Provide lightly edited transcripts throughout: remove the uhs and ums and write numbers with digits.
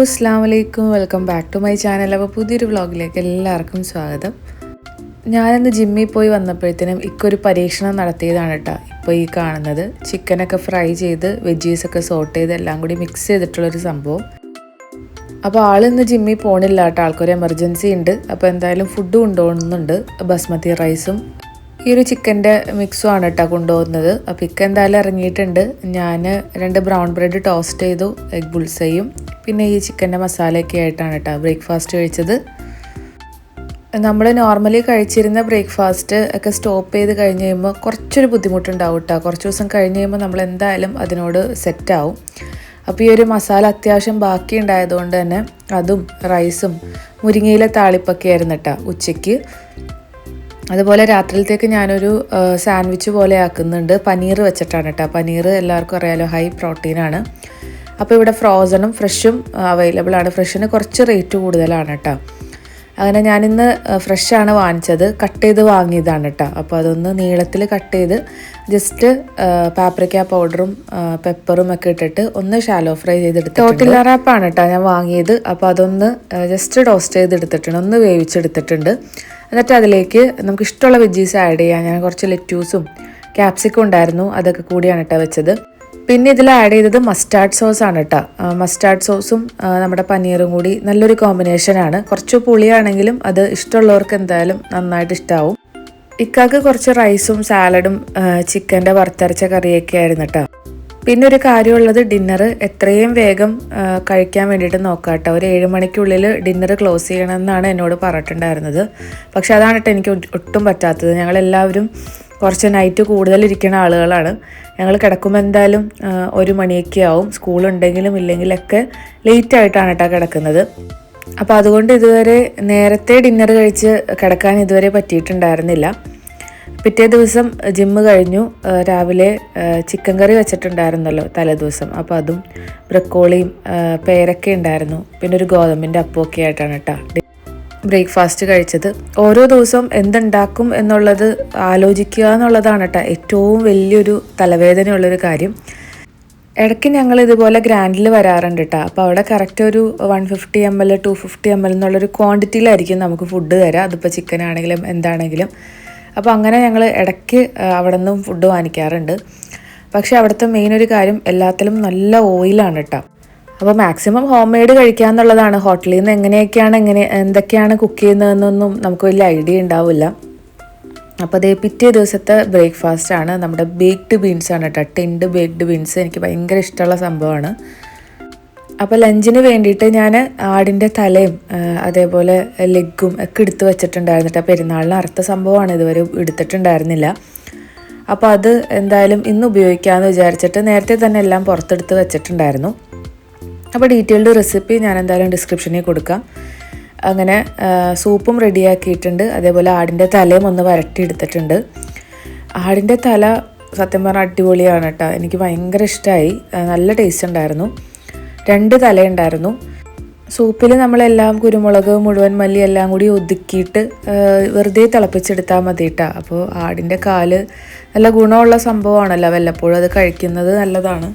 അസ്സലാമു അലൈക്കും, welcome back to my channel. അപ്പോൾ പുതിയൊരു വ്ളോഗിലേക്ക് എല്ലാവർക്കും സ്വാഗതം. ഞാനിന്ന് ജിമ്മിൽ പോയി വന്നപ്പോഴത്തേനും ഇക്കൊരു പരീക്ഷണം നടത്തിയതാണ് കേട്ടോ. ഇപ്പോൾ ഈ കാണുന്നത് ചിക്കനൊക്കെ ഫ്രൈ ചെയ്ത് വെജീസൊക്കെ സോട്ട് ചെയ്ത് എല്ലാം കൂടി മിക്സ് ചെയ്തിട്ടുള്ളൊരു സംഭവം. അപ്പോൾ ആളിന്ന് ജിമ്മിൽ പോകണില്ല കേട്ടോ, ആൾക്കൊരു എമർജൻസി ഉണ്ട്. അപ്പോൾ എന്തായാലും ഫുഡ് കൊണ്ടുപോകുന്നുണ്ട്. ബസ്മതി റൈസും ഈ ഒരു ചിക്കൻ്റെ മിക്സും ആണ് കേട്ടോ കൊണ്ടുപോകുന്നത്. അപ്പോൾ ഇക്ക എന്തായാലും ഇറങ്ങിയിട്ടുണ്ട്. ഞാൻ 2 ബ്രൗൺ ബ്രെഡ് ടോസ്റ്റ് ചെയ്തു, എഗ് ബുൾസയും പിന്നെ ഈ ചിക്കൻ്റെ മസാലയൊക്കെ ആയിട്ടാണ് കേട്ടോ ബ്രേക്ക്ഫാസ്റ്റ് കഴിച്ചത്. നമ്മൾ നോർമലി കഴിച്ചിരുന്ന ബ്രേക്ക്ഫാസ്റ്റ് ഒക്കെ സ്റ്റോപ്പ് ചെയ്ത് കഴിഞ്ഞ് കഴിയുമ്പോൾ കുറച്ചൊരു ബുദ്ധിമുട്ടുണ്ടാവും കേട്ടോ. കുറച്ച് ദിവസം കഴിഞ്ഞ് കഴിയുമ്പോൾ നമ്മൾ എന്തായാലും അതിനോട് സെറ്റാവും. അപ്പോൾ ഈ ഒരു മസാല അത്യാവശ്യം ബാക്കി ഉണ്ടായതുകൊണ്ട് തന്നെ അതും റൈസും മുരിങ്ങയിലെ താളിപ്പൊക്കെ ആയിരുന്നു കേട്ടോ ഉച്ചയ്ക്ക്. അതുപോലെ രാത്രിയിലത്തേക്ക് ഞാനൊരു സാൻഡ്വിച്ച് പോലെ ആക്കുന്നുണ്ട്. പനീർ വെച്ചിട്ടാണ് കേട്ടോ. പനീർ എല്ലാവർക്കും അറിയാലോ, ഹൈ പ്രോട്ടീനാണ്. അപ്പോൾ ഇവിടെ ഫ്രോസണും ഫ്രഷും അവൈലബിൾ ആണ്. ഫ്രഷിന് കുറച്ച് റേറ്റ് കൂടുതലാണ് കേട്ടോ. അങ്ങനെ ഞാനിന്ന് ഫ്രഷാണ് വാങ്ങിച്ചത്, കട്ട് ചെയ്ത് വാങ്ങിയതാണ് കേട്ടോ. അപ്പോൾ അതൊന്ന് നീളത്തിൽ കട്ട് ചെയ്ത് ജസ്റ്റ് പാപ്രിക്ക പൗഡറും പെപ്പറും ഒക്കെ ഇട്ടിട്ട് ഒന്ന് ഷാലോ ഫ്രൈ ചെയ്തെടുത്ത് ടോട്ടില്ല റാപ്പാണ് കേട്ടോ ഞാൻ വാങ്ങിയത്. അപ്പോൾ അതൊന്ന് ജസ്റ്റ് ടോസ്റ്റ് ചെയ്തെടുത്തിട്ടുണ്ട്, ഒന്ന് വേവിച്ചെടുത്തിട്ടുണ്ട്. എന്നിട്ട് അതിലേക്ക് നമുക്ക് ഇഷ്ടമുള്ള വെജീസ് ആഡ് ചെയ്യാം. ഞാൻ കുറച്ച് ലെറ്റ്യൂസും ക്യാപ്സിക്കും ഉണ്ടായിരുന്നു, അതൊക്കെ കൂടിയാണ് കേട്ടോ വെച്ചത്. പിന്നെ ഇതിൽ ആഡ് ചെയ്തത് മസ്റ്റാർഡ് സോസാണ് കേട്ടോ. മസ്റ്റാർഡ് സോസും നമ്മുടെ പനീറും കൂടി നല്ലൊരു കോമ്പിനേഷനാണ്. കുറച്ച് പുളിയാണെങ്കിലും അത് ഇഷ്ടമുള്ളവർക്ക് എന്തായാലും നന്നായിട്ട് ഇഷ്ടമാവും. ഇക്കാക്ക് കുറച്ച് റൈസും സാലഡും ചിക്കൻ്റെ വറുത്തരച്ച കറിയൊക്കെ ആയിരുന്നു കേട്ടോ. പിന്നെ ഒരു കാര്യമുള്ളത്, ഡിന്നർ എത്രയും വേഗം കഴിക്കാൻ വേണ്ടിയിട്ട് നോക്കാം കേട്ടോ. ഒരു 7 മണിക്കുള്ളിൽ ഡിന്നർ ക്ലോസ് ചെയ്യണമെന്നാണ് എന്നോട് പറഞ്ഞിട്ടുണ്ടായിരുന്നത്. പക്ഷെ അതാണ് കേട്ടോ എനിക്ക് ഒട്ടും പറ്റാത്തത്. ഞങ്ങളെല്ലാവരും കുറച്ച് നൈറ്റ് കൂടുതലിരിക്കുന്ന ആളുകളാണ്. ഞങ്ങൾ കിടക്കുമ്പോൾ എന്തായാലും 1 മണിയൊക്കെ ആവും. സ്കൂളുണ്ടെങ്കിലും ഇല്ലെങ്കിലൊക്കെ ലേറ്റ് ആയിട്ടാണ് കേട്ടോ കിടക്കുന്നത്. അപ്പോൾ അതുകൊണ്ട് ഇതുവരെ നേരത്തെ ഡിന്നർ കഴിച്ച് കിടക്കാൻ ഇതുവരെ പറ്റിയിട്ടുണ്ടായിരുന്നില്ല. പിറ്റേ ദിവസം ജിമ്മ് കഴിഞ്ഞു. രാവിലെ ചിക്കൻ കറി വെച്ചിട്ടുണ്ടായിരുന്നല്ലോ തലേദിവസം. അപ്പോൾ അതും ബ്രക്കോളിയും പേരൊക്കെ ഉണ്ടായിരുന്നു. പിന്നെ ഒരു ഗോതമ്പിൻ്റെ അപ്പമൊക്കെ ആയിട്ടാണ് കേട്ടോ ബ്രേക്ക്ഫാസ്റ്റ് കഴിച്ചത്. ഓരോ ദിവസവും എന്തുണ്ടാക്കും എന്നുള്ളത് ആലോചിക്കുക എന്നുള്ളതാണ് കേട്ടോ ഏറ്റവും വലിയൊരു തലവേദനയുള്ളൊരു കാര്യം. ഇടയ്ക്ക് ഞങ്ങൾ ഇതുപോലെ ഗ്രാൻഡിൽ വരാറുണ്ട് കേട്ടോ. അപ്പോൾ അവിടെ കറക്റ്റ് ഒരു 150 ml 250 ml എന്നുള്ളൊരു ക്വാണ്ടിറ്റിയിലായിരിക്കും നമുക്ക് ഫുഡ് തരാം. അതിപ്പോൾ ചിക്കൻ ആണെങ്കിലും എന്താണെങ്കിലും. അപ്പോൾ അങ്ങനെ ഞങ്ങൾ ഇടയ്ക്ക് അവിടെ നിന്നും ഫുഡ് വാങ്ങിക്കാറുണ്ട്. പക്ഷേ അവിടുത്തെ മെയിൻ ഒരു കാര്യം, എല്ലാത്തിലും നല്ല ഓയിലാണ് കേട്ടോ. അപ്പോൾ മാക്സിമം ഹോം മെയ്ഡ് കഴിക്കുക എന്നുള്ളതാണ്. ഹോട്ടലിൽ നിന്ന് എന്തൊക്കെയാണ് കുക്ക് ചെയ്യുന്നതെന്നൊന്നും നമുക്ക് വലിയ ഐഡിയ ഉണ്ടാവില്ല. അപ്പോൾ അതേ പിറ്റേ ദിവസത്തെ ബ്രേക്ക്ഫാസ്റ്റാണ് നമ്മുടെ ബേക്ക്ഡ് ബീൻസാണ് കേട്ടോ. ടിൻഡ് ബേക്ക്ഡ് ബീൻസ് എനിക്ക് ഭയങ്കര ഇഷ്ടമുള്ള സംഭവമാണ്. അപ്പോൾ ലഞ്ചിന് വേണ്ടിയിട്ട് ഞാൻ ആടിൻ്റെ തലയും അതേപോലെ ലെഗും ഒക്കെ എടുത്ത് വെച്ചിട്ടുണ്ടായിരുന്നു കേട്ടോ. പെരുന്നാളിന് അറുത്ത സംഭവമാണ്, ഇതുവരെ എടുത്തിട്ടുണ്ടായിരുന്നില്ല. അപ്പോൾ അത് എന്തായാലും ഇന്ന് ഉപയോഗിക്കാമെന്ന് വിചാരിച്ചിട്ട് നേരത്തെ തന്നെ എല്ലാം പുറത്തെടുത്ത് വെച്ചിട്ടുണ്ടായിരുന്നു. അപ്പോൾ ഡീറ്റെയിൽഡ് റെസിപ്പി ഞാൻ എന്തായാലും ഡിസ്ക്രിപ്ഷനിൽ കൊടുക്കാം. അങ്ങനെ സൂപ്പും റെഡിയാക്കിയിട്ടുണ്ട്. അതേപോലെ ആടിൻ്റെ തലയും ഒന്ന് വരട്ടിയെടുത്തിട്ടുണ്ട്. ആടിൻ്റെ തല സത്യം പറഞ്ഞാൽ അടിപൊളിയാണ് കേട്ടോ. എനിക്ക് ഭയങ്കര ഇഷ്ടമായി, നല്ല ടേസ്റ്റ് ഉണ്ടായിരുന്നു. 2 തലയുണ്ടായിരുന്നു. സൂപ്പിൽ നമ്മളെല്ലാം കുരുമുളക് മുഴുവൻ മല്ലി എല്ലാം കൂടി ഒതുക്കിയിട്ട് വെറുതെ തിളപ്പിച്ചെടുത്താൽ മതി കേട്ടോ. അപ്പോൾ ആടിൻ്റെ കാല് നല്ല ഗുണമുള്ള സംഭവമാണല്ലോ, വല്ലപ്പോഴും അത് കഴിക്കുന്നത് നല്ലതാണ്.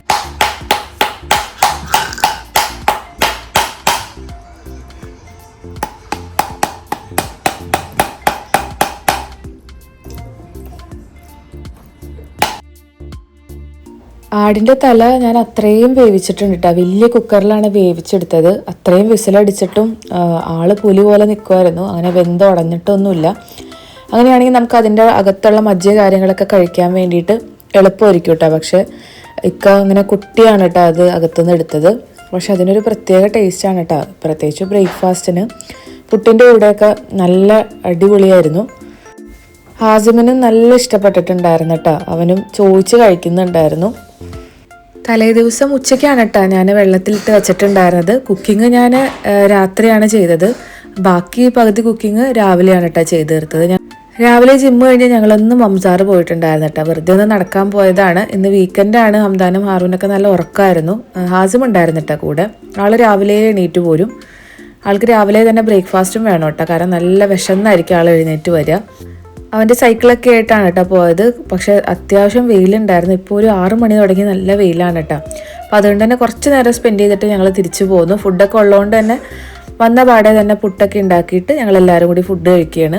ആടിൻ്റെ തല ഞാൻ അത്രയും വേവിച്ചിട്ടുണ്ട് കേട്ടോ. വലിയ കുക്കറിലാണ് വേവിച്ചെടുത്തത്. അത്രയും വിസിലടിച്ചിട്ടും ആള് പുലി പോലെ നിൽക്കുമായിരുന്നു. അങ്ങനെ വെന്തുടഞ്ഞിട്ടൊന്നുമില്ല. അങ്ങനെയാണെങ്കിൽ നമുക്ക് അതിൻ്റെ അകത്തുള്ള മജ്ജ കാര്യങ്ങളൊക്കെ കഴിക്കാൻ വേണ്ടിയിട്ട് എളുപ്പമായിരിക്കും കേട്ടോ. പക്ഷെ ഇക്ക അങ്ങനെ കുട്ടിയാണ് കേട്ടോ അത് അകത്തുനിന്ന് എടുത്തത്. പക്ഷെ അതിനൊരു പ്രത്യേക ടേസ്റ്റാണ് കേട്ടോ. പ്രത്യേകിച്ച് ബ്രേക്ക്ഫാസ്റ്റിന് പുട്ടിൻ്റെ കൂടെയൊക്കെ നല്ല അടിപൊളിയായിരുന്നു. ഹാസിമിനും നല്ല ഇഷ്ടപ്പെട്ടിട്ടുണ്ടായിരുന്നു കേട്ടോ. അവനും ചോദിച്ച് കഴിക്കുന്നുണ്ടായിരുന്നു. തലേ ദിവസം ഉച്ചയ്ക്കാണ് കേട്ടോ ഞാൻ വെള്ളത്തിലിട്ട് വെച്ചിട്ടുണ്ടായിരുന്നത്. കുക്കിംഗ് ഞാൻ രാത്രിയാണ് ചെയ്തത്. ബാക്കി പകുതി കുക്കിംഗ് രാവിലെയാണ് കേട്ടോ ചെയ്ത് തീർത്തത്. ഞാൻ രാവിലെ ജിമ്മ് കഴിഞ്ഞ് ഞങ്ങളൊന്ന് മംസാറ് പോയിട്ടുണ്ടായിരുന്നു കേട്ടോ. വെറുതെ ഒന്ന് നടക്കാൻ പോയതാണ്. ഇന്ന് വീക്കെൻഡാണ്. ഹംദാനും ഹാറൂനൊക്കെ നല്ല ഉറക്കമായിരുന്നു. ഹാസിം ഉണ്ടായിരുന്നു കേട്ടോ കൂടെ. ആൾ രാവിലെ എണീറ്റ് പോരും. ആൾക്ക് രാവിലെ തന്നെ ബ്രേക്ക്ഫാസ്റ്റും വേണം കേട്ടോ. കാരണം നല്ല വിശന്നായിരിക്കും ആൾ എഴുന്നേറ്റ് വരിക. അവൻ്റെ സൈക്കിളൊക്കെ ആയിട്ടാണ് കേട്ടോ പോയത്. പക്ഷെ അത്യാവശ്യം വെയിലുണ്ടായിരുന്നു. ഇപ്പോൾ ഒരു 6 മണി തുടങ്ങി നല്ല വെയിലാണ് കേട്ടോ. അപ്പോൾ അതുകൊണ്ട് തന്നെ കുറച്ച് നേരം സ്പെൻഡ് ചെയ്തിട്ട് ഞങ്ങൾ തിരിച്ചു പോന്നു. ഫുഡൊക്കെ ഉള്ളതുകൊണ്ട് തന്നെ വന്ന പാടെ തന്നെ പുട്ടൊക്കെ ഉണ്ടാക്കിയിട്ട് ഞങ്ങളെല്ലാവരും കൂടി ഫുഡ് കഴിക്കുകയാണ്.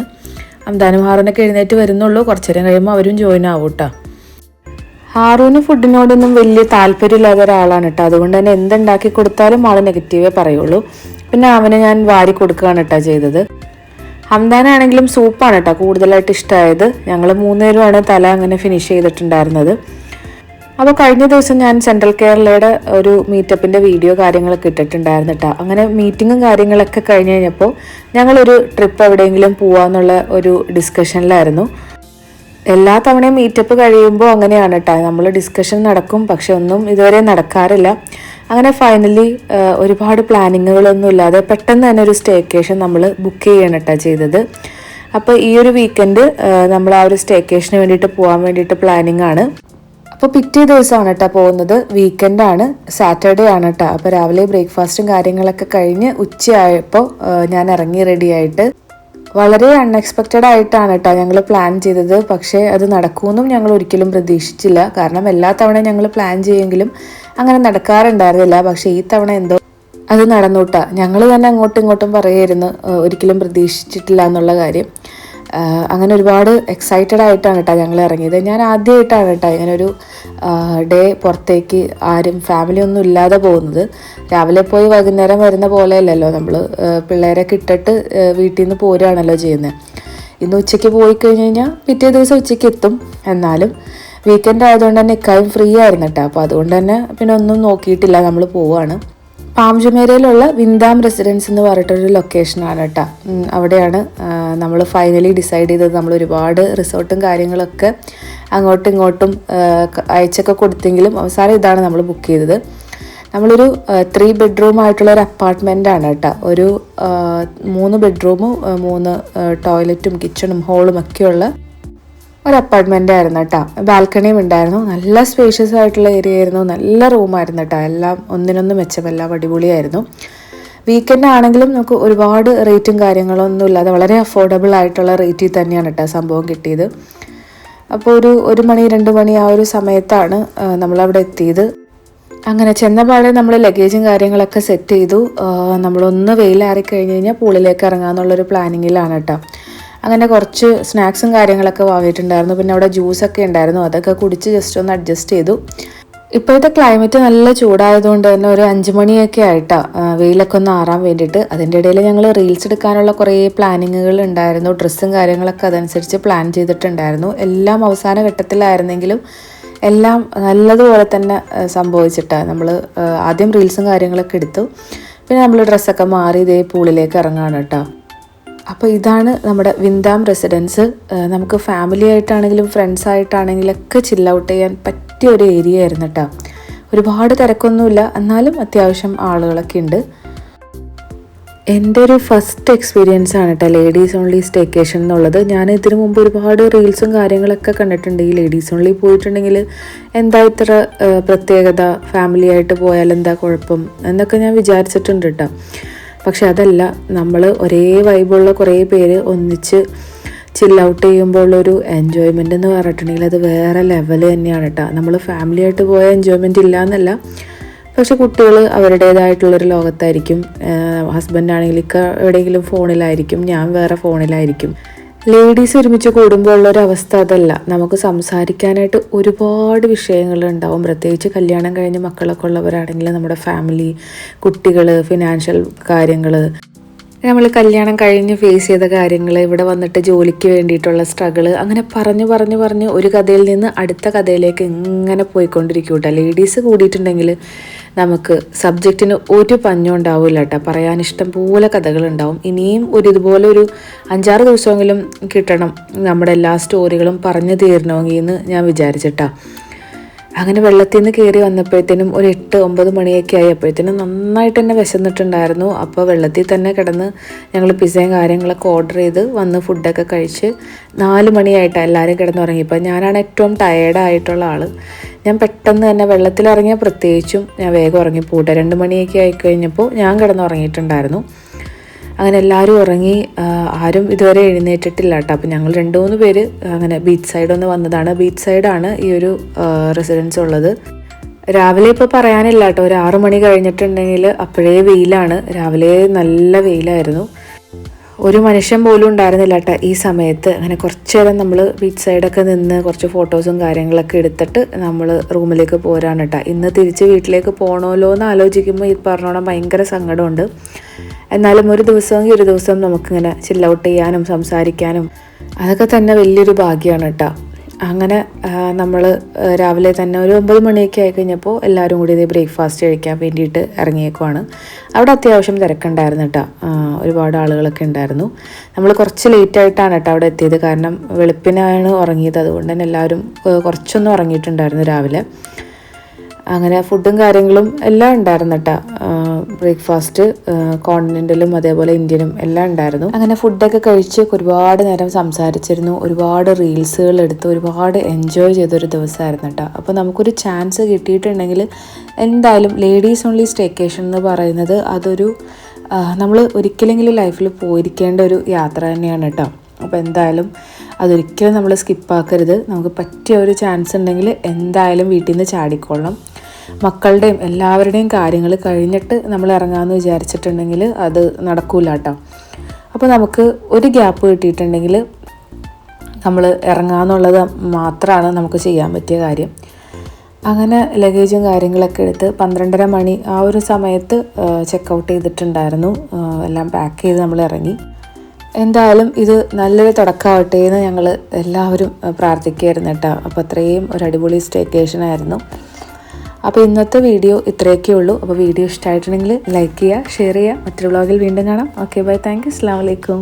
അംദാനും ഹാറൂനൊക്കെ എഴുന്നേറ്റ് വരുന്നുള്ളൂ. കുറച്ച് നേരം കഴിയുമ്പോൾ അവരും ജോയിൻ ആവും കേട്ടോ. ഹാറൂന് ഫുഡിനോടൊന്നും വലിയ താല്പര്യമില്ലാത്ത ഒരാളാണ് കേട്ടോ. അതുകൊണ്ട് തന്നെ എന്തുണ്ടാക്കി കൊടുത്താലും ആൾ നെഗറ്റീവേ പറയുള്ളൂ. പിന്നെ അവന് ഞാൻ വാരി കൊടുക്കുകയാണ് കേട്ടോ ചെയ്തത്. ഹംദാനാണെങ്കിലും സൂപ്പാണ് കേട്ടോ കൂടുതലായിട്ട് ഇഷ്ടമായത്. ഞങ്ങൾ 3 പേരുമാണ് തല അങ്ങനെ ഫിനിഷ് ചെയ്തിട്ടുണ്ടായിരുന്നത്. അപ്പോൾ കഴിഞ്ഞ ദിവസം ഞാൻ സെൻട്രൽ കേരളയുടെ ഒരു മീറ്റപ്പിൻ്റെ വീഡിയോ കാര്യങ്ങളൊക്കെ ഇട്ടിട്ടുണ്ടായിരുന്നു കേട്ടോ. അങ്ങനെ മീറ്റിങ്ങും കാര്യങ്ങളൊക്കെ കഴിഞ്ഞ് കഴിഞ്ഞപ്പോൾ ഞങ്ങളൊരു ട്രിപ്പ് എവിടെയെങ്കിലും പോവാന്നുള്ള ഒരു ഡിസ്കഷനിലായിരുന്നു. എല്ലാ തവണയും മീറ്റപ്പ് കഴിയുമ്പോൾ അങ്ങനെയാണ് കേട്ടോ, നമ്മൾ ഡിസ്കഷൻ നടക്കും, പക്ഷെ ഒന്നും ഇതുവരെ നടക്കാറില്ല. അങ്ങനെ ഫൈനലി ഒരുപാട് പ്ലാനിങ്ങുകളൊന്നും ഇല്ലാതെ പെട്ടെന്ന് തന്നെ ഒരു സ്റ്റേക്കേഷൻ നമ്മൾ ബുക്ക് ചെയ്യണം കേട്ടോ ചെയ്തത്. അപ്പോൾ ഈ ഒരു വീക്കെൻഡ് നമ്മൾ ആ ഒരു സ്റ്റേക്കേഷന് വേണ്ടിയിട്ട് പോകാൻ വേണ്ടിയിട്ട് പ്ലാനിങ് ആണ്. അപ്പോൾ പിറ്റേ ദിവസമാണ് കേട്ടോ പോകുന്നത്. വീക്കെൻഡാണ്, സാറ്റർഡേ ആണ് കേട്ടോ. അപ്പോൾ രാവിലെ ബ്രേക്ക്ഫാസ്റ്റും കാര്യങ്ങളൊക്കെ കഴിഞ്ഞ് ഉച്ചയായപ്പോൾ ഞാൻ ഇറങ്ങി റെഡിയായിട്ട്. വളരെ അൺഎക്സ്പെക്റ്റഡ് ആയിട്ടാണ് കേട്ടോ ഞങ്ങൾ പ്ലാൻ ചെയ്തത്. പക്ഷേ അത് നടക്കുമെന്നും ഞങ്ങൾ ഒരിക്കലും പ്രതീക്ഷിച്ചില്ല. കാരണം എല്ലാ തവണയും ഞങ്ങൾ പ്ലാൻ ചെയ്യുമെങ്കിലും അങ്ങനെ നടക്കാറുണ്ടായിരുന്നില്ല. പക്ഷേ ഈ തവണ എന്തോ അത് നടന്നു കേട്ടോ. ഞങ്ങൾ തന്നെ അങ്ങോട്ടും ഇങ്ങോട്ടും പറയായിരുന്നു ഒരിക്കലും പ്രതീക്ഷിച്ചിട്ടില്ല എന്നുള്ള കാര്യം. അങ്ങനെ ഒരുപാട് എക്സൈറ്റഡ് ആയിട്ടാണ് കേട്ടോ ഞങ്ങൾ ഇറങ്ങിയത്. ഞാൻ ആദ്യമായിട്ടാണ് കേട്ടോ ഇങ്ങനെ ഒരു ഡേ പുറത്തേക്ക് ആരും ഫാമിലി ഒന്നും ഇല്ലാതെ പോകുന്നത്. രാവിലെ പോയി വൈകുന്നേരം വരുന്ന പോലെയല്ലല്ലോ, നമ്മൾ പിള്ളേരൊക്കെ ഇട്ടിട്ട് വീട്ടിൽ നിന്ന് പോരുകയാണല്ലോ ചെയ്യുന്നത്. ഇന്ന് ഉച്ചയ്ക്ക് പോയി കഴിഞ്ഞ് കഴിഞ്ഞാൽ പിറ്റേ ദിവസം ഉച്ചയ്ക്ക് എത്തും. എന്നാലും വീക്കെൻഡ് ആയതുകൊണ്ട് തന്നെ ഇക്കായും ഫ്രീ ആയിരുന്നു കേട്ടോ. അപ്പോൾ അതുകൊണ്ട് തന്നെ പിന്നെ ഒന്നും നോക്കിയിട്ടില്ല, നമ്മൾ പോവുകയാണ്. പാം ജുമേരയിലുള്ള വിന്ദാം റെസിഡൻസ് എന്ന് പറഞ്ഞിട്ടൊരു ലൊക്കേഷനാണ് കേട്ടോ. അവിടെയാണ് നമ്മൾ ഫൈനലി ഡിസൈഡ് ചെയ്തത്. നമ്മൾ ഒരുപാട് റിസോർട്ടും കാര്യങ്ങളൊക്കെ അങ്ങോട്ടും ഇങ്ങോട്ടും അയച്ചൊക്കെ കൊടുത്തെങ്കിലും അവസാനം ഇതാണ് നമ്മൾ ബുക്ക് ചെയ്തത്. നമ്മളൊരു 3 ബെഡ്റൂം ആയിട്ടുള്ളൊരു അപ്പാർട്ട്മെൻറ്റാണ് കേട്ടോ. ഒരു 3 ബെഡ്റൂമും 3 ടോയ്ലറ്റും കിച്ചണും ഹോളും ഒക്കെയുള്ള ഒരു അപ്പാർട്ട്മെൻ്റ് ആയിരുന്നു കേട്ടോ. ബാൽക്കണിയും ഉണ്ടായിരുന്നു. നല്ല സ്പേഷ്യസ് ആയിട്ടുള്ള ഏരിയ ആയിരുന്നു. നല്ല റൂമായിരുന്നു കേട്ടോ. എല്ലാം ഒന്നിനൊന്നും മെച്ചമെല്ലാം അടിപൊളിയായിരുന്നു. വീക്കെൻഡ് ആണെങ്കിലും നമുക്ക് ഒരുപാട് റേറ്റും കാര്യങ്ങളൊന്നും ഇല്ലാതെ വളരെ അഫോർഡബിൾ ആയിട്ടുള്ള റേറ്റിൽ തന്നെയാണ് കേട്ടോ സംഭവം കിട്ടിയത്. അപ്പോൾ ഒരു 1 മണി 2 മണി ആ ഒരു സമയത്താണ് നമ്മളവിടെ എത്തിയത്. അങ്ങനെ ചെന്നപാടെ നമ്മൾ ലഗേജും കാര്യങ്ങളൊക്കെ സെറ്റ് ചെയ്തു. നമ്മളൊന്ന് വെയിലാറി കഴിഞ്ഞ് കഴിഞ്ഞാൽ പൂളിലേക്ക് ഇറങ്ങാമെന്നുള്ളൊരു പ്ലാനിങ്ങിലാണ് കേട്ടോ. അങ്ങനെ കുറച്ച് സ്നാക്സും കാര്യങ്ങളൊക്കെ വാങ്ങിയിട്ടുണ്ടായിരുന്നു. പിന്നെ അവിടെ ജ്യൂസൊക്കെ ഉണ്ടായിരുന്നു, അതൊക്കെ കുടിച്ച് ജസ്റ്റ് ഒന്ന് അഡ്ജസ്റ്റ് ചെയ്തു. ഇപ്പോഴത്തെ ക്ലൈമറ്റ് നല്ല ചൂടായതുകൊണ്ട് തന്നെ ഒരു 5 മണിയൊക്കെ ആയിട്ടാണ് വെയിലൊക്കെ ഒന്ന് ആറാൻ വേണ്ടിയിട്ട്. അതിൻ്റെ ഇടയിൽ ഞങ്ങൾ റീൽസ് എടുക്കാനുള്ള കുറേ പ്ലാനിങ്ങുകൾ ഉണ്ടായിരുന്നു. ഡ്രസ്സും കാര്യങ്ങളൊക്കെ അതനുസരിച്ച് പ്ലാൻ ചെയ്തിട്ടുണ്ടായിരുന്നു. എല്ലാം അവസാന ഘട്ടത്തിലായിരുന്നെങ്കിലും എല്ലാം നല്ലതുപോലെ തന്നെ സംഭവിച്ചിട്ടാണ്. നമ്മൾ ആദ്യം റീൽസും കാര്യങ്ങളൊക്കെ എടുത്തു. പിന്നെ നമ്മൾ ഡ്രസ്സൊക്കെ മാറി ഇതേ പൂളിലേക്ക് ഇറങ്ങുകയാണ് കേട്ടോ. അപ്പോൾ ഇതാണ് നമ്മുടെ വിന്ദാം റെസിഡൻസ്. നമുക്ക് ഫാമിലി ആയിട്ടാണെങ്കിലും ഫ്രണ്ട്സ് ആയിട്ടാണെങ്കിലൊക്കെ ചിൽ ഔട്ട് ചെയ്യാൻ പറ്റിയ ഒരു ഏരിയ ആയിരുന്നു കേട്ടോ. ഒരുപാട് തിരക്കൊന്നുമില്ല, എന്നാലും അത്യാവശ്യം ആളുകളൊക്കെ ഉണ്ട്. എൻ്റെ ഒരു ഫസ്റ്റ് എക്സ്പീരിയൻസ് ആണ് കേട്ടോ ലേഡീസ് ഓൺലി സ്റ്റേക്കേഷൻ എന്നുള്ളത്. ഞാൻ ഇതിനു മുമ്പ് ഒരുപാട് റീൽസും കാര്യങ്ങളൊക്കെ കണ്ടിട്ടുണ്ട്. ഈ ലേഡീസ് ഓൺലി പോയിട്ടുണ്ടെങ്കിൽ എന്താ ഇത്ര പ്രത്യേകത, ഫാമിലി ആയിട്ട് പോയാൽ എന്താ കുഴപ്പം എന്നൊക്കെ ഞാൻ വിചാരിച്ചിട്ടുണ്ട് കേട്ടോ. പക്ഷെ അതല്ല, നമ്മൾ ഒരേ വൈബുള്ള കുറേ പേര് ഒന്നിച്ച് ചിൽ ഔട്ട് ചെയ്യുമ്പോൾ ഉള്ളൊരു എൻജോയ്മെൻ്റ് എന്ന് പറഞ്ഞിട്ടുണ്ടെങ്കിൽ അത് വേറെ ലെവൽ തന്നെയാണ് കേട്ടോ. നമ്മൾ ഫാമിലി ആയിട്ട് പോയ എൻജോയ്മെൻറ്റ് ഇല്ല എന്നല്ല, പക്ഷെ കുട്ടികൾ അവരുടേതായിട്ടുള്ളൊരു ലോകത്തായിരിക്കും. ഹസ്ബൻഡാണെങ്കിൽ എവിടെയെങ്കിലും ഫോണിലായിരിക്കും, ഞാൻ വേറെ ഫോണിലായിരിക്കും. ലേഡീസ് ഒരുമിച്ച് കൂടുമ്പോൾ ഉള്ളൊരവസ്ഥ അതല്ല. നമുക്ക് സംസാരിക്കാനായിട്ട് ഒരുപാട് വിഷയങ്ങളുണ്ടാവും. പ്രത്യേകിച്ച് കല്യാണം കഴിഞ്ഞ് മക്കളൊക്കെ ഉള്ളവരാണെങ്കിൽ നമ്മുടെ ഫാമിലി, കുട്ടികൾ, ഫിനാൻഷ്യൽ കാര്യങ്ങൾ, നമ്മൾ കല്യാണം കഴിഞ്ഞ് ഫേസ് ചെയ്ത കാര്യങ്ങൾ, ഇവിടെ വന്നിട്ട് ജോലിക്ക് വേണ്ടിയിട്ടുള്ള സ്ട്രഗിള്, അങ്ങനെ പറഞ്ഞ് ഒരു കഥയിൽ നിന്ന് അടുത്ത കഥയിലേക്ക് ഇങ്ങനെ പോയിക്കൊണ്ടിരിക്കും കേട്ടോ. ലേഡീസ് കൂടിയിട്ടുണ്ടെങ്കിൽ നമുക്ക് സബ്ജക്റ്റിന് ഒരു പഞ്ഞും ഉണ്ടാവില്ല കേട്ടോ. പറയാൻ ഇഷ്ടം പോലെ കഥകളുണ്ടാവും. ഇനിയും ഇതുപോലെ ഒരു 5-6 ദിവസമെങ്കിലും കിട്ടണം നമ്മുടെ എല്ലാ സ്റ്റോറികളും പറഞ്ഞു തീരണമെങ്കിൽ എന്ന് ഞാൻ വിചാരിച്ചിട്ടാ. അങ്ങനെ വെള്ളത്തിൽ നിന്ന് കയറി വന്നപ്പോഴത്തേനും ഒരു 8-9 മണിയൊക്കെ ആയപ്പോഴത്തേനും നന്നായിട്ട് തന്നെ വിശന്നിട്ടുണ്ടായിരുന്നു. അപ്പോൾ വെള്ളത്തിൽ തന്നെ കിടന്ന് ഞങ്ങൾ പിസയും കാര്യങ്ങളൊക്കെ ഓർഡർ ചെയ്ത് വന്ന് ഫുഡൊക്കെ കഴിച്ച് 4 മണിയായിട്ടാണ് എല്ലാവരും കിടന്നുറങ്ങിയപ്പോൾ ഞാനാണ് ഏറ്റവും ടയേർഡായിട്ടുള്ള ആൾ. ഞാൻ പെട്ടെന്ന് തന്നെ വെള്ളത്തിലിറങ്ങിയാൽ പ്രത്യേകിച്ചും ഞാൻ വേഗം ഉറങ്ങിപ്പോട്ടെ. 2 മണിയൊക്കെ ആയിക്കഴിഞ്ഞപ്പോൾ ഞാൻ കിടന്നുറങ്ങിയിട്ടുണ്ടായിരുന്നു. അങ്ങനെ എല്ലാവരും ഉറങ്ങി, ആരും ഇതുവരെ എഴുന്നേറ്റിട്ടില്ല കേട്ടോ. അപ്പോൾ ഞങ്ങൾ 2-3 പേര് അങ്ങനെ ബീച്ച് സൈഡ് ഒന്ന് വന്നതാണ്. ബീച്ച് സൈഡാണ് ഈ ഒരു റെസിഡൻസ് ഉള്ളത്. രാവിലെ ഇപ്പോൾ പറയാനില്ല കേട്ടോ, ഒരു 6 മണി കഴിഞ്ഞിട്ടുണ്ടെങ്കിൽ അപ്പോഴേ വെയിലാണ്. രാവിലെ നല്ല വെയിലായിരുന്നു. ഒരു മനുഷ്യൻ പോലും ഉണ്ടായിരുന്നില്ല കേട്ടോ ഈ സമയത്ത്. അങ്ങനെ കുറച്ച് നേരം നമ്മൾ ബീച്ച് സൈഡൊക്കെ നിന്ന് കുറച്ച് ഫോട്ടോസും കാര്യങ്ങളൊക്കെ എടുത്തിട്ട് നമ്മൾ റൂമിലേക്ക് പോരാണ് കേട്ടോ. ഇന്ന് തിരിച്ച് വീട്ടിലേക്ക് പോകണമല്ലോ എന്ന് ആലോചിക്കുമ്പോൾ ഈ പറഞ്ഞോണം ഭയങ്കര സങ്കടമുണ്ട്. എന്നാലും ഒരു ദിവസമെങ്കിൽ ഒരു ദിവസം നമുക്കിങ്ങനെ ചിൽ ഔട്ട് ചെയ്യാനും സംസാരിക്കാനും അതൊക്കെ തന്നെ വലിയൊരു ഭാഗ്യമാണ് കേട്ടോ. അങ്ങനെ നമ്മൾ രാവിലെ തന്നെ ഒരു 9 മണിയൊക്കെ ആയി കഴിഞ്ഞപ്പോൾ എല്ലാവരും കൂടി ഇത് ബ്രേക്ക്ഫാസ്റ്റ് കഴിക്കാൻ വേണ്ടിയിട്ട് ഇറങ്ങിയേക്കുവാണ്. അവിടെ അത്യാവശ്യം തിരക്കുണ്ടായിരുന്നു കേട്ടോ, ഒരുപാട് ആളുകളൊക്കെ ഉണ്ടായിരുന്നു. നമ്മൾ കുറച്ച് ലേറ്റായിട്ടാണ് കേട്ടോ അവിടെ എത്തിയത്, കാരണം വെളുപ്പിനാണ് ഉറങ്ങിയത്. അതുകൊണ്ട് തന്നെ എല്ലാവരും കുറച്ചൊന്നും ഉറങ്ങിയിട്ടുണ്ടായിരുന്നു രാവിലെ. അങ്ങനെ ഫുഡും കാര്യങ്ങളും എല്ലാം ഉണ്ടായിരുന്നു കേട്ടോ. ബ്രേക്ക്ഫാസ്റ്റ് കോണ്ടിനെൻ്റലും അതേപോലെ ഇന്ത്യനും എല്ലാം ഉണ്ടായിരുന്നു. അങ്ങനെ ഫുഡൊക്കെ കഴിച്ച് ഒരുപാട് നേരം സംസാരിച്ചിരുന്നു, ഒരുപാട് റീൽസുകൾ എടുത്ത് ഒരുപാട് എൻജോയ് ചെയ്തൊരു ദിവസമായിരുന്നു കേട്ടോ. അപ്പോൾ നമുക്കൊരു ചാൻസ് കിട്ടിയിട്ടുണ്ടെങ്കിൽ എന്തായാലും ലേഡീസ് ഓൺലി സ്റ്റേക്കേഷൻ എന്ന് പറയുന്നത് അതൊരു നമ്മൾ ഒരിക്കലെങ്കിലും ലൈഫിൽ പോയിരിക്കേണ്ട ഒരു യാത്ര തന്നെയാണ് കേട്ടോ. അപ്പോൾ എന്തായാലും അതൊരിക്കലും നമ്മൾ സ്കിപ്പാക്കരുത്. നമുക്ക് പറ്റിയ ഒരു ചാൻസ് ഉണ്ടെങ്കിൽ എന്തായാലും വീട്ടിൽ നിന്ന് ചാടിക്കൊള്ളണം. മക്കളുടെയും എല്ലാവരുടെയും കാര്യങ്ങൾ കഴിഞ്ഞിട്ട് നമ്മൾ ഇറങ്ങാമെന്ന് വിചാരിച്ചിട്ടുണ്ടെങ്കിൽ അത് നടക്കൂല കേട്ടോ. അപ്പോൾ നമുക്ക് ഒരു ഗ്യാപ്പ് കിട്ടിയിട്ടുണ്ടെങ്കിൽ നമ്മൾ ഇറങ്ങാമെന്നുള്ളത് മാത്രമാണ് നമുക്ക് ചെയ്യാൻ പറ്റിയ കാര്യം. അങ്ങനെ ലഗേജും കാര്യങ്ങളൊക്കെ എടുത്ത് 12:30 മണി ആ ഒരു സമയത്ത് ചെക്കൗട്ട് ചെയ്തിട്ടുണ്ടായിരുന്നു. എല്ലാം പാക്ക് ചെയ്ത് നമ്മൾ ഇറങ്ങി. എന്തായാലും ഇത് നല്ലൊരു തുടക്കമാവട്ടെ എന്ന് ഞങ്ങൾ എല്ലാവരും പ്രാർത്ഥിക്കുകയായിരുന്നു കേട്ടോ. അപ്പോൾ അത്രയും ഒരു അടിപൊളി സ്റ്റേക്കേഷനായിരുന്നു. അപ്പോൾ ഇന്നത്തെ വീഡിയോ ഇത്രയൊക്കെ ഉള്ളൂ. അപ്പോൾ വീഡിയോ ഇഷ്ടമായിട്ടുണ്ടെങ്കിൽ ലൈക്ക് ചെയ്യുക, ഷെയർ ചെയ്യുക. മറ്റൊരു വ്ളോഗിൽ വീണ്ടും കാണാം. ഓക്കെ ബൈ, താങ്ക് യു, അസ്സലാമു അലൈക്കും.